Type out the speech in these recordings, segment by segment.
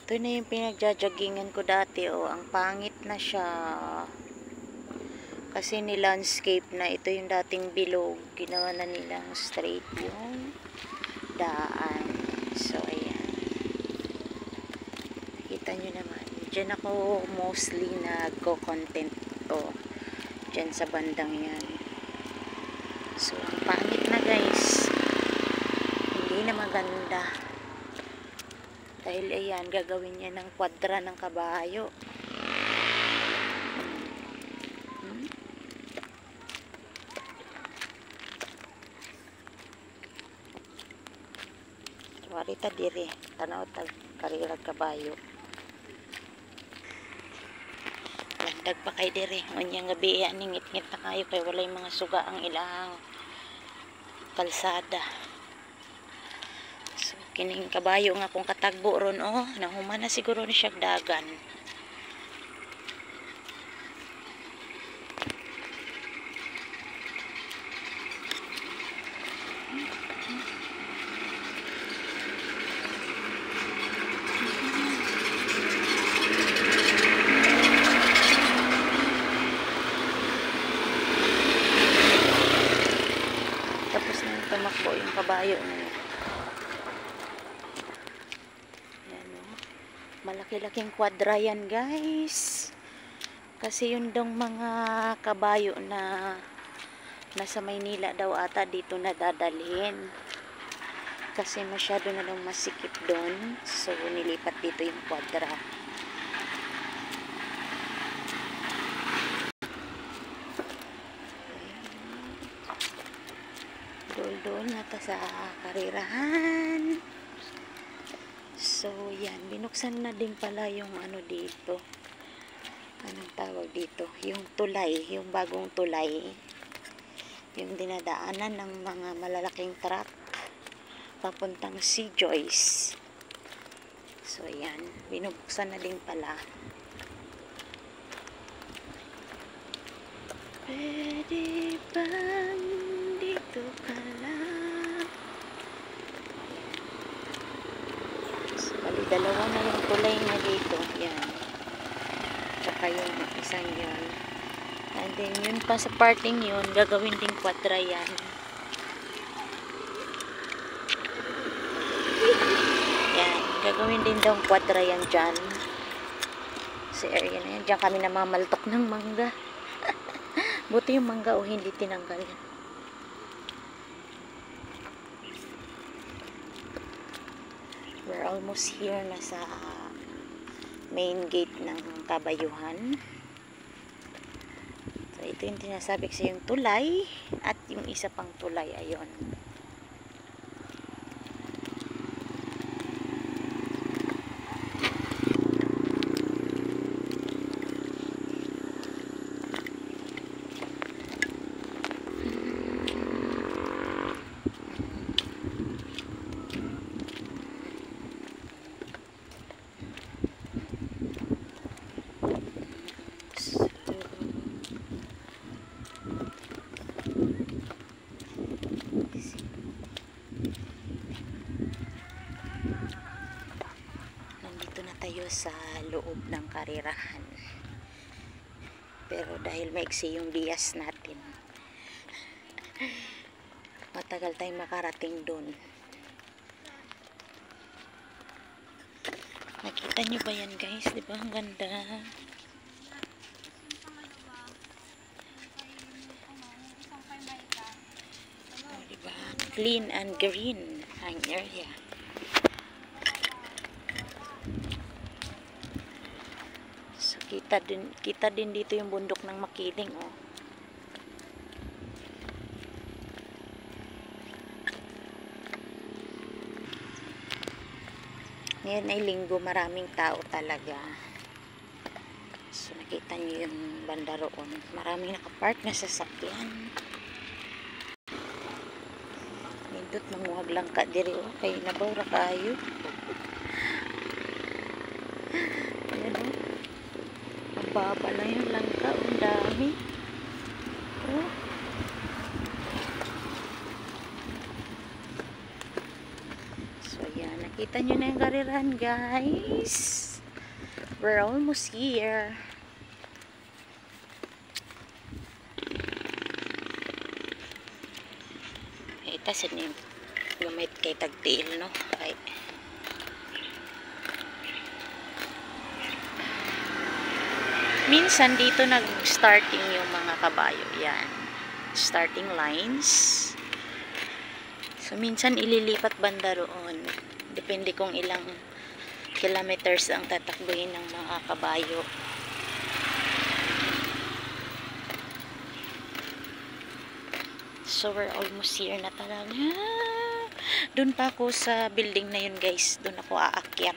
Ito na yung pinagja-joggingan ko dati. Oh, ang pangit na siya. Kasi ni-landscape na. Ito yung dating bilog. Ginawa na nilang straight yung daan. So, ayan. Kita nyo naman. Diyan ako mostly nagko-content to. Diyan sa bandang yan. So, ang pangit na guys. Hindi na maganda. Dahil ayan, gagawin niya ng kwadra ng kabayo. Warita dire, tanaw tag karirag kabayo. Landag pa kay dire, unyang gabi yan, ngit-ngit na kayo kay walay mga suga ang ilang kalsada. So, kining kabayo nga kung katagbo ron, oh, nahuman na siguro ni siya dagan. Tapos na yung tumakbo yung kabayo na yun. Ayan, oh. Malaki-laking kwadra yan guys. Kasi yun dong mga kabayo na nasa Maynila daw ata dito na dadalhin. Kasi masyado na lang masikip doon. So nilipat dito yung kwadra. Doon nata sa karirahan. So yan, binuksan na din pala yung ano dito. Anong tawag dito? Yung tulay, yung bagong tulay. Yung dinadaanan ng mga malalaking truck papuntang Sea Joyce. So yan, binuksan na din pala. Pwede bang dito ka lang? So, bali, dalawa na yung tulay na dito. Yan. Tsaka yung isang yun. And then, yun pa sa parting yun, gagawin din kwadra yan. Yan. Gagawin din daw kwadra yan dyan. Sa area na yan. Dyan kami namamaltok ng mangga. Buti yung mangga o hindi tinanggal yan. We're almost here na sa main gate ng Kabayuhan. So ito yung tinasabi ko sa yung tulay at yung isa pang tulay ayon. Tayo sa loob ng karirahan, pero dahil maiksi yung bias natin, matagal tayong makarating dun. Nakita nyo ba yan guys? Diba ang ganda? Oh, diba? Clean and green ang area. Kita din dito yung bundok ng Makiling, oh. Ngayon ay linggo, maraming tao talaga. So nakita niyo yung banda roon. Maraming nakapark na sasakyan. Nindot manguhag lang ka diri, oh. Kay nabawra kayo. Ayan, oh. Baba lang yung langka, ang dami. Oh. So yan, nakita Kita nyo na yung karirahan, guys. We're almost here. Itasin yung gamit kay tagtiil, no? Ay. Minsan dito nag-starting yung mga kabayo. Yan. Starting lines. So, minsan ililipat banda roon. Depende kung ilang kilometers ang tatakbuhin ng mga kabayo. So, we're almost here na talaga. Doon pa ako sa building na yun, guys. Doon ako aakyat.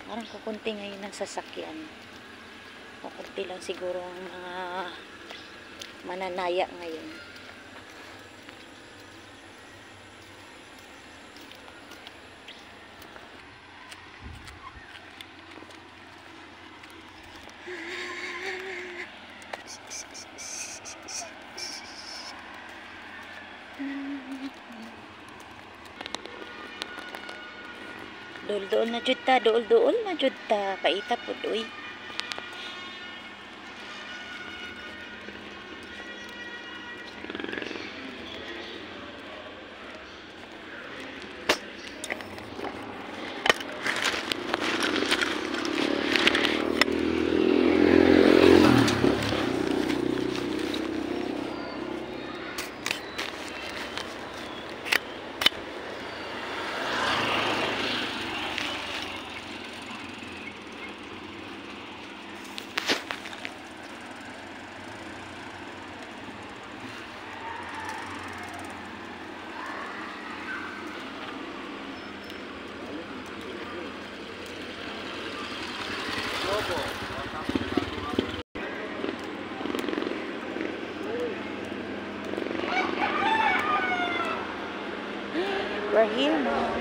Parang kukunti ngayon ng sasakyan. Kukunti lang siguro ang mga mananaya ngayon. Dool-dool na jud ta, dool-dool na jud ta. Paita pud uy. We're here now.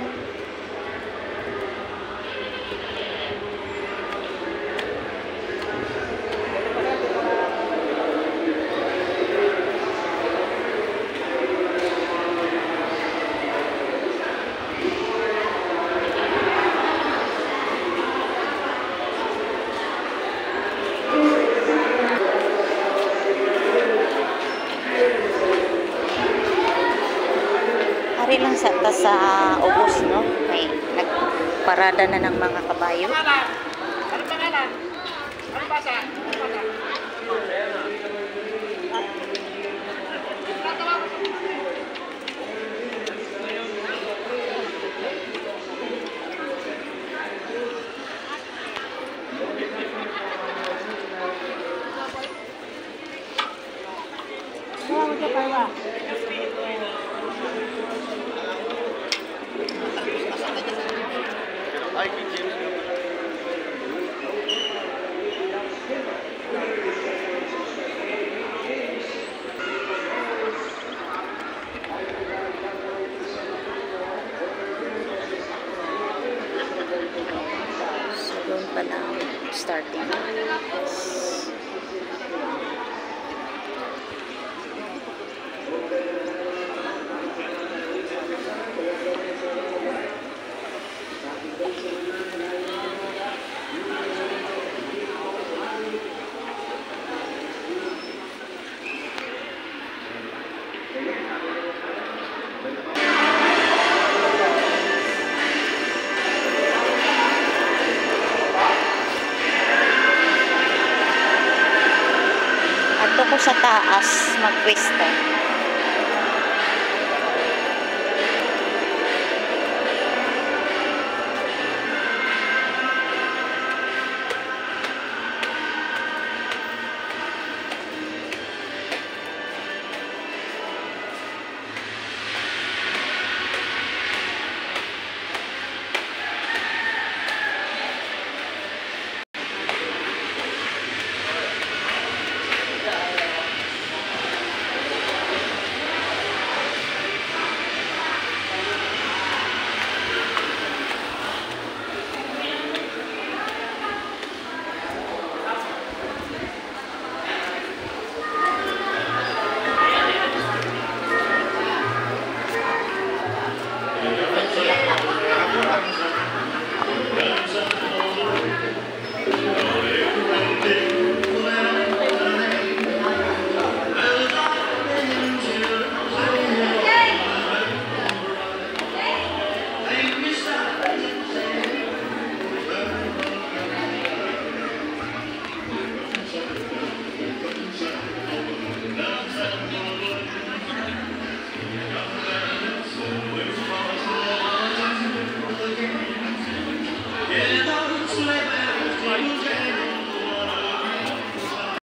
Hari lang sa ubos, no? May nagparada na ng mga kabayo. Ano pangalan? Ano basa? So, doon pa lang starting. Ato ko sa taas mag-pwesto.